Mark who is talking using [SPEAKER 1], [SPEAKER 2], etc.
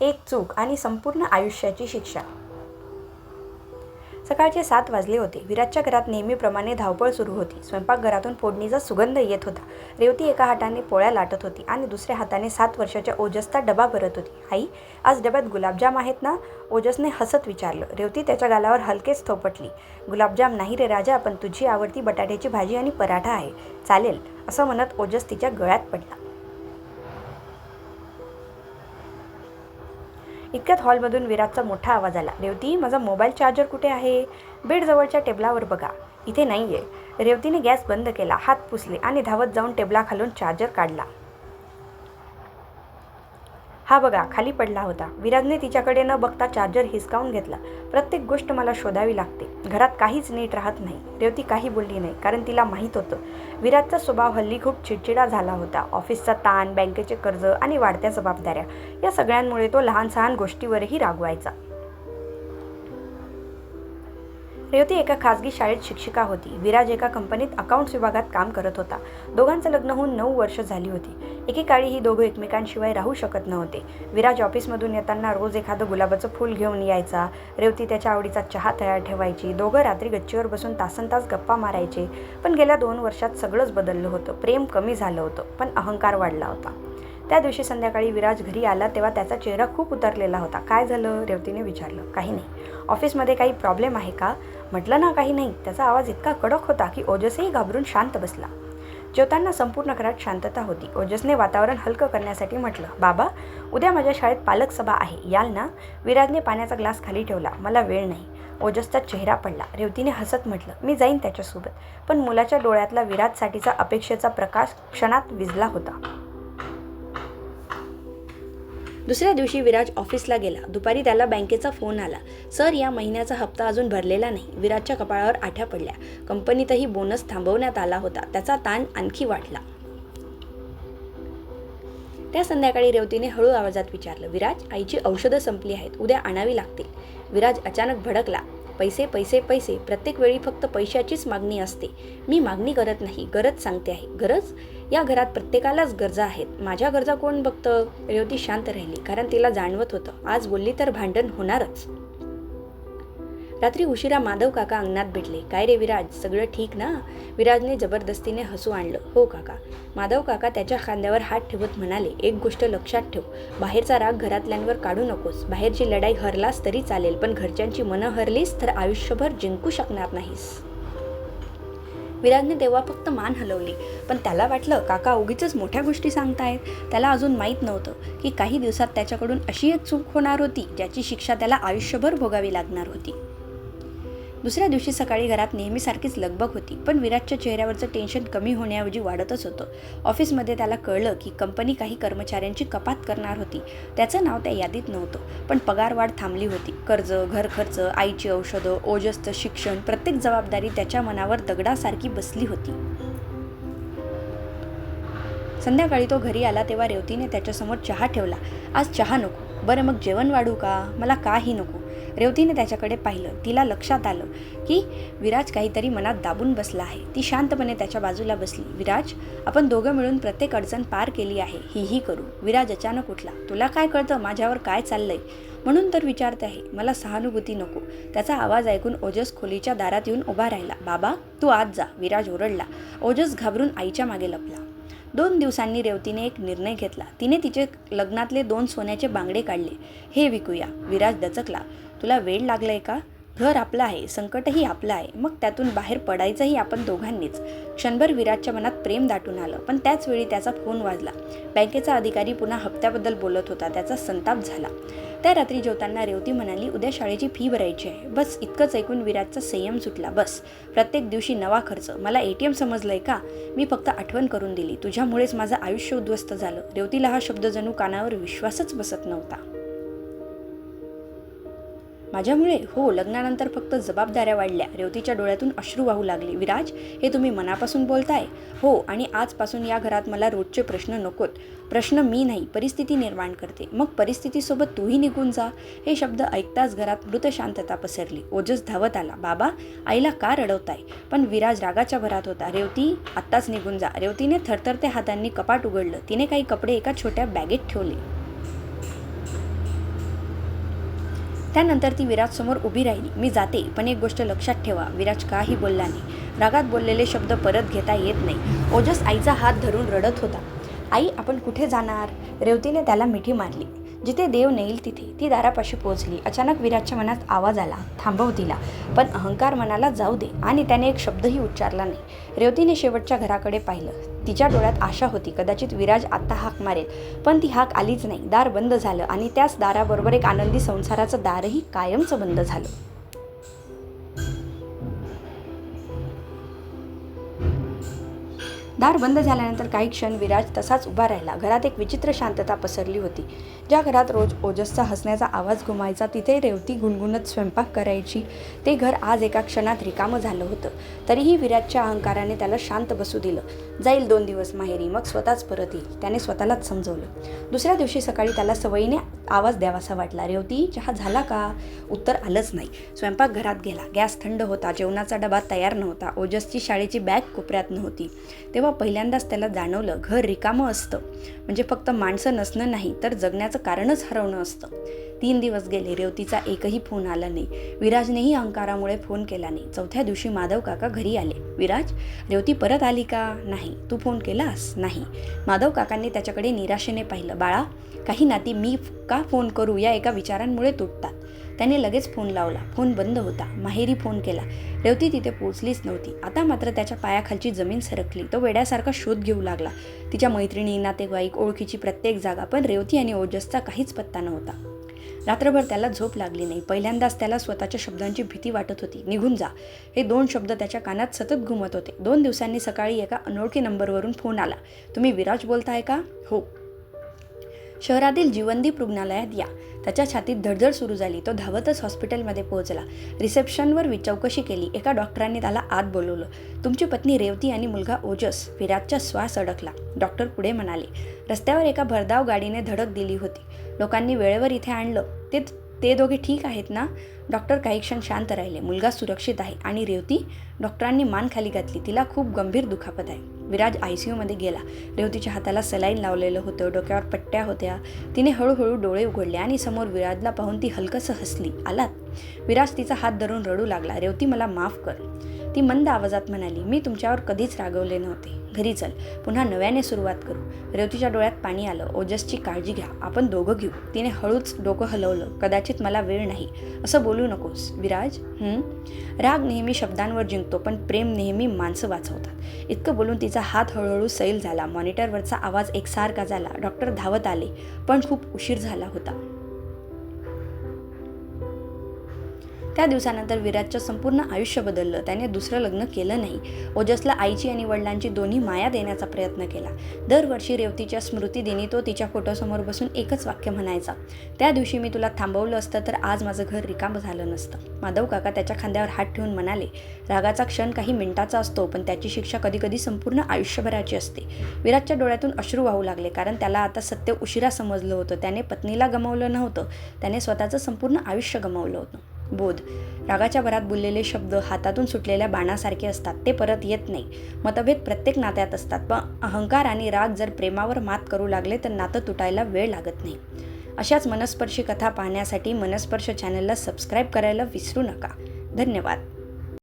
[SPEAKER 1] एक चूक आणि संपूर्ण आयुष्याची शिक्षा. सकाळचे 7 वाजले होते. विराजच्या घरात नेहमीप्रमाणे धावपळ सुरू होती. स्वयंपाकघरातून फोडणीचा सुगंध येत होता. रेवती एका हाताने पोळ्या लाटत होती आणि दुसऱ्या हाताने 7 वर्षाच्या ओजसचा डबा भरत होती. आई, आज डब्यात गुलाबजाम आहेत ना? ओजसने हसत विचारलं. रेवती त्याच्या गालावर हलकेच थोपटली. गुलाबजाम नाही रे राजा, पण तुझी आवडती बटाट्याची भाजी आणि पराठा आहे. चालेल, असं म्हणत ओजस तिच्या गळ्यात पडला. इतक्यात हॉलमधून विराजचा मोठा आवाज आला. रेवती, माझा मोबाईल चार्जर कुठे आहे? बेडजवळच्या टेबलावर बघा. इथे नाही आहे. रेवतीने गॅस बंद केला, हात पुसले आणि धावत जाऊन टेबलाखालून चार्जर काढला. हा बघा, खाली पडला होता. विराजने तिच्याकडे न बघता चार्जर हिसकावून घेतला. प्रत्येक गोष्ट मला शोधावी लागते. घरात काहीच नीट राहत नाही. रेवती काही बोलली नाही, कारण तिला माहीत होतं विराजचा स्वभाव हल्ली खूप चिडचिडा झाला होता. ऑफिसचा ताण, बँकेचे कर्ज आणि वाढत्या जबाबदाऱ्या या सगळ्यांमुळे तो लहान सहान गोष्टीवरही रागवायचा. रेवती एका खासगी शाळेत शिक्षिका होती. विराज एका कंपनीत अकाउंट्स विभागात काम करत होता. दोघांचं लग्न होऊन 9 वर्ष झाली होती. एकेकाळी ही दोघं एकमेकांशिवाय राहू शकत नव्हते. विराज ऑफिसमधून येताना रोज एखादं गुलाबाचं फूल घेऊन यायचा. रेवती त्याच्या आवडीचा चहा तयार ठेवायची. दोघं रात्री गच्चीवर बसून तासनतास गप्पा मारायचे. पण गेल्या 2 वर्षात सगळंच बदललं होतं. प्रेम कमी झालं होतं, पण अहंकार वाढला होता. त्या दिवशी संध्याकाळी विराज घरी आला तेव्हा त्याचा चेहरा खूप उतरलेला होता. काय झालं? रेवतीने विचारलं. काही नाही. ऑफिसमध्ये काही प्रॉब्लेम आहे का? म्हटलं ना काही नाही. त्याचा आवाज इतका कडक होता की ओजसही घाबरून शांत बसला. जेवताना संपूर्ण घरात शांतता होती. ओजसने वातावरण हलकं करण्यासाठी म्हटलं, बाबा, उद्या माझ्या शाळेत पालक सभा आहे, याल ना? विराजने पाण्याचा ग्लास खाली ठेवला. मला वेळ नाही. ओजसचा चेहरा पडला. रेवतीने हसत म्हटलं, मी जाईन त्याच्यासोबत. पण मुलाच्या डोळ्यातला विराजसाठीचा अपेक्षेचा प्रकाश क्षणात विझला होता. दुसऱ्या दिवशी विराज ऑफिसला गेला. दुपारी त्याला बँकेचा फोन आला. सर, या महिन्याचा हप्ता अजून भरलेला नाही. विराजच्या कपाळावर आठ्या पडल्या. कंपनीतही बोनस थांबवण्यात आला होता. त्याचा ताण आणखी वाढला. त्या संध्याकाळी रेवतीने हळू आवाजात विचारलं, विराज, आईची औषधं संपली आहेत. उद्या आणावी लागतील. विराज अचानक भडकला. पैसे पैसे पैसे. प्रत्येक वेळी फक्त पैशाचीच मागणी असते. मी मागणी करत नाही, गरज सांगते आहे. गरज? या घरात प्रत्येकालाच गरजा आहेत. माझ्या गरजा कोण बघतं? रेवती शांत राहिली, कारण तिला जाणवत होतं आज बोलली तर भांडण होणारच. रात्री उशिरा माधव काका अंगणात भेटले. काय रे विराज, सगळं ठीक ना? विराजने जबरदस्तीने हसू आणलं. हो काका. माधव काका त्याच्या खांद्यावर हात ठेवत म्हणाले, एक गोष्ट लक्षात ठेव, बाहेरचा राग घरातल्यांवर काढू नकोस. बाहेरची लढाई हरलास तरी चालेल, पण घरच्यांची मनं हरलीस तर आयुष्यभर जिंकू शकणार नाहीस. विराजने तेव्हा फक्त मान हलवली, पण त्याला वाटलं काका उगीचच मोठ्या गोष्टी सांगतायत. त्याला अजून माहीत नव्हतं की काही दिवसात त्याच्याकडून अशी एक चूक होणार होती ज्याची शिक्षा त्याला आयुष्यभर भोगावी लागणार होती. दुसऱ्या दिवशी सकाळी घरात नेहमीसारखीच लगबग होती, पण विराजच्या चेहऱ्यावरचं टेन्शन कमी होण्याऐवजी वाढतच होतं. ऑफिसमध्ये त्याला कळलं की कंपनी काही कर्मचाऱ्यांची कपात करणार होती. त्याचं नाव त्या यादीत नव्हतं, पण पगारवाढ थांबली होती. कर्ज, घरखर्च, आईची औषधं, ओजसचं शिक्षण, प्रत्येक जबाबदारी त्याच्या मनावर दगडासारखी बसली होती. संध्याकाळी तो घरी आला तेव्हा रेवतीने त्याच्यासमोर चहा ठेवला. आज चहा नको. बरं मग जेवण वाढू का? मला काही नको. रेवतीने त्याच्याकडे पाहिलं. तिला लक्षात आलं की विराज काहीतरी मनात दाबून बसला आहे. ती शांतपणे त्याच्या बाजूला बसली. विराज, आपण दोघं मिळून प्रत्येक अडचण पार केली आहे, ही करू. विराज अचानक उठला. तुला काय कळतं माझ्यावर काय चाललंय? म्हणून तर विचारते आहे. मला सहानुभूती नको. त्याचा आवाज ऐकून ओजस खोलीच्या दारात येऊन उभा राहिला. बाबा, तू आत जा. विराज ओरडला. ओजस घाबरून आईच्या मागे लपला. 2 दिवसांनी रेवतीने एक निर्णय घेतला. तिने तिचे लग्नातले 2 सोन्याचे बांगडे काढले. हे विकूया. विराज दचकला. तुला वेळ लागलाय का? घर आपलं आहे, संकटही आपलं आहे. मग त्यातून बाहेर पडायचंही आपण दोघांनीच. क्षणभर विराजच्या मनात प्रेम दाटून आलं, पण त्याच वेळी त्याचा फोन वाजला. बँकेचा अधिकारी पुन्हा हप्त्याबद्दल बोलत होता. त्याचा संताप झाला. त्या रात्री जेवताना रेवती म्हणाली, उद्या शाळेची फी भरायची आहे. बस. इतकंच ऐकून विराजचा संयम सुटला. बस. प्रत्येक दिवशी नवा खर्च. मला ATM समजलंय का? मी फक्त आठवण करून दिली. तुझ्यामुळेच माझं आयुष्य उद्ध्वस्त झालं. रेवतीला हा शब्द जणू कानावर विश्वासच बसत नव्हता. माझ्यामुळे? हो. लग्नानंतर फक्त जबाबदाऱ्या वाढल्या. रेवतीच्या डोळ्यातून अश्रू वाहू लागले. विराज, हे तुम्ही मनापासून बोलताय? हो. आणि आजपासून या घरात मला रोजचे प्रश्न नकोत. प्रश्न मी नाही, परिस्थिती निर्माण करते. मग परिस्थितीसोबत तूही निघून जा. हे शब्द ऐकताच घरात मृत शांतता पसरली. ओजस धावत आला. बाबा, आईला का रडवताय? पण विराज रागाच्या भरात होता. रेवती, आत्ताच निघून जा. रेवतीने थरथरत्या हातांनी कपाट उघडलं. तिने काही कपडे एका छोट्या बॅगेत ठेवले. त्यानंतर ती विराजसमोर उभी राहिली. मी जाते, पण एक गोष्ट लक्षात ठेवा. विराज काही बोलला नाही. रागात बोललेले शब्द परत घेता येत नाही. ओजस आईचा हात धरून रडत होता. आई, आपण कुठे जाणार? रेवतीने त्याला मिठी मारली. जिथे देव नेईल तिथे. ती दारापाशी पोहोचली. अचानक विराजच्या मनात आवाज आला, थांबव तिला. पण अहंकार मनाला जाऊ दे, आणि त्याने एक शब्दही उच्चारला नाही. रेवतीने शेवटच्या घराकडे पाहिलं. तिच्या डोळ्यात आशा होती, कदाचित विराज आता हाक मारेल. पण ती हाक आलीच नाही. दार बंद झालं, आणि त्याच दाराबरोबर एक आनंदी संसाराचं दारही कायमचं बंद झालं. दार बंद झाल्यानंतर काही क्षण विराज तसाच उभा राहिला. घरात एक विचित्र शांतता पसरली होती. ज्या घरात रोज ओजसचा हसण्याचा आवाज घुमायचा, तिथे रेवती गुणगुणत स्वयंपाक करायची. ते घर आज एका क्षणात रिकामं झालं होतं. तरीही विराजच्या अहंकाराने त्याला शांत बसू दिलं. जाईल 2 दिवस माहेरी, मग स्वतःच परत येईल, त्याने स्वतःलाच समजवलं. दुसऱ्या दिवशी सकाळी त्याला सवयीने आवाज द्यावासा वाटला, रेवती, चहा झाला का? उत्तर आलंच नाही. स्वयंपाकघरात गेला. गॅस थंड होता. जेवणाचा डबा तयार नव्हता. ओजसची शाळेची बॅग कोपऱ्यात नव्हती. तेव्हा पहिल्यांदाच त्याला जाणवलं, घर रिकामं असतं म्हणजे फक्त माणसं नसणं नाही, तर जगण्याचं कारणच हरवणं असतं. 3 दिवस गेले. रेवतीचा एकही फोन आला नाही. विराजनेही अहंकारामुळे फोन केला नाही. चौथ्या दिवशी माधव काका घरी आले. विराज, रेवती परत आली का? नाही. तू फोन केलास? नाही. माधव काकांनी त्याच्याकडे निराशेने पाहिलं. बाळा, काही नाती मी का फोन करू या एका विचारांमुळे तुटतात. त्याने लगेच फोन लावला. फोन बंद होता. माहेरी फोन केला. रेवती तिथे पोहोचलीच नव्हती. आता मात्र त्याच्या पायाखालची जमीन सरकली. तो वेड्यासारखा शोध घेऊ लागला. तिच्या मैत्रिणी, नातेवाईक, ओळखीची प्रत्येक जागा, पण रेवती आणि ओजसचा काहीच पत्ता नव्हता. रात्रभर त्याला झोप लागली नाही. पहिल्यांदाच त्याला स्वतःच्या शब्दांची भीती वाटत होती. निघून जा, हे 2 शब्द त्याच्या कानात सतत घुमत होते. 2 दिवसांनी सकाळी एका अनोळखी नंबरवरून फोन आला. तुम्ही विराज बोलताय का? हो. शहरातील जीवनदीप रुग्णालयात या. त्याच्या छातीत धडधड सुरू झाली. तो धावतच हॉस्पिटलमध्ये पोहोचला. रिसेप्शनवर चौकशी केली. एका डॉक्टरांनी त्याला आत बोलवलं. तुमची पत्नी रेवती आणि मुलगा ओजस. विराजचा श्वास अडकला. डॉक्टर पुढे म्हणाले, रस्त्यावर एका भरधाव गाडीने धडक दिली होती. लोकांनी वेळेवर इथे आणलं. ते दोघे ठीक आहेत ना? डॉक्टर काही क्षण शांत राहिले. मुलगा सुरक्षित आहे. आणि रेवती? डॉक्टरांनी मान खाली घातली. तिला खूप गंभीर दुखापत आहे. विराज ICUमध्ये गेला. रेवतीच्या हाताला सलाईन लावलेलं होतं. डोक्यावर पट्ट्या होत्या. तिने हळूहळू डोळे उघडले आणि समोर विराजला पाहून ती हलकसं हसली. आलात? विराज तिचा हात धरून रडू लागला. रेवती, मला माफ कर. ती मंद आवाजात म्हणाली, मी तुमच्यावर कधीच रागवले नव्हते. घरी चल, पुन्हा नव्याने सुरुवात करू. रेवतीच्या डोळ्यात पाणी आलं. ओजसची काळजी घ्या, आपण दोघं घेऊ. तिने हळूच डोकं हलवलं. कदाचित मला वेळ नाही असं बोलू नकोस. विराज, राग नेहमी शब्दांवर जिंकतो, पण प्रेम नेहमी माणसं वाचवतात. इतकं बोलून तिचा हात हळूहळू सैल झाला. मॉनिटरवरचा आवाज एकसारखा झाला. डॉक्टर धावत आले, पण खूप उशीर झाला होता. त्या दिवसानंतर विराजचं संपूर्ण आयुष्य बदललं. त्याने दुसरं लग्न केलं नाही. ओजसला आईची आणि वडिलांची दोन्ही माया देण्याचा प्रयत्न केला. दरवर्षी रेवतीच्या स्मृतिदिनी तो तिच्या फोटोसमोर बसून एकच वाक्य म्हणायचा, त्या दिवशी मी तुला थांबवलं असतं तर आज माझं घर रिकामं झालं नसतं. माधव काका त्याच्या खांद्यावर हात ठेवून म्हणाले, रागाचा क्षण काही मिनिटाचा असतो, पण त्याची शिक्षा कधीकधी संपूर्ण आयुष्यभराची असते. विराजच्या डोळ्यातून अश्रू वाहू लागले, कारण त्याला आता सत्य उशिरा समजलं होतं. त्याने पत्नीला गमावलं नव्हतं, त्याने स्वतःचं संपूर्ण आयुष्य गमावलं होतं. बोध, रागाच्या भरात बोललेले शब्द हातातून सुटलेल्या बाणासारखे असतात. ते परत येत नाही. मतभेद प्रत्येक नात्यात असतात, पण अहंकार आणि राग जर प्रेमावर मात करू लागले तर नातं तुटायला वेळ लागत नाही. अशाच मनस्पर्शी कथा पाहण्यासाठी मनस्पर्श चॅनलला सबस्क्राईब करायला विसरू नका. धन्यवाद.